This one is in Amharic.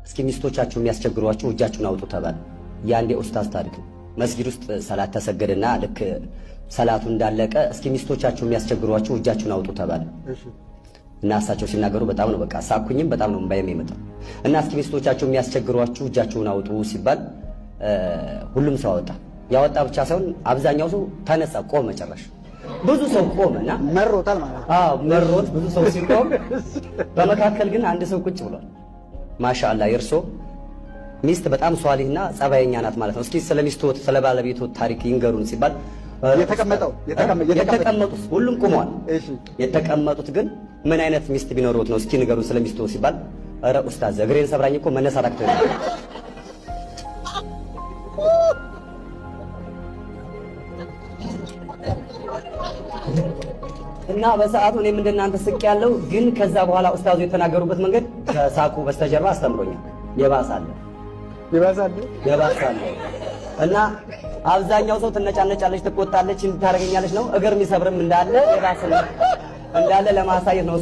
እስኪ ሚስቶቻችሁ የሚያስቸግሯችሁ እጃችሁን አውጡ ተባለ። ያንዴ ኡስታዝ ታሪክ መስጊድ ውስጥ ሰላት ተሰገደና ልክ ሰላቱ እንዳለቀ እስኪ ሚስቶቻችሁ የሚያስቸግሯችሁ እጃችሁን አውጡ ተባለ። እና እሳቸው ሲናገሩ በጣም ነው በቃ ሳኩኝም በጣም ነው እምባዬም የመጣው። እና እስኪ ሚስቶቻችሁ የሚያስቸግሯችሁ እጃችሁን አውጡ ሲባል ሁሉም ሰው አወጣ። ያወጣ ብቻ ሳይሆን አብዛኛው ሰው ተነሳ፣ ቆመ። ጨራሽ ብዙ ሰው ቆመና መሮታል ማለት ነው። አዎ መሮት ብዙ ሰው ሲቆም፣ በመካከል ግን አንድ ሰው ቁጭ ብሏል። ማሻአላ የእርሶ ሚስት በጣም ሷሊህና ጸባየኛ ናት ማለት ነው። እስኪ ስለ ሚስቶት ስለ ባለቤቱ ታሪክ ይንገሩን ሲባል የተቀመጡት ሁሉም ቆመዋል። የተቀመጡት ግን ምን አይነት ሚስት ቢኖሩት ነው እስኪ ንገሩን ስለ ሚስቶ ሲባል፣ ኧረ ኡስታዝ እግሬን ሰብራኝ እኮ መነሳት አቅቶኝ ነው። እና በሰዓቱ እኔም እንደናንተ ስቅ ያለው ግን ከዛ በኋላ ኡስታዙ የተናገሩበት መንገድ ከሳቁ በስተጀርባ አስተምሮኛል። የባሳለ እና አብዛኛው ሰው ትነጫነጫለች፣ ትቆጣለች፣ እንድታረገኛለች ነው። እግር የሚሰብርም እንዳለ የባሰ እንዳለ ለማሳየት ነው።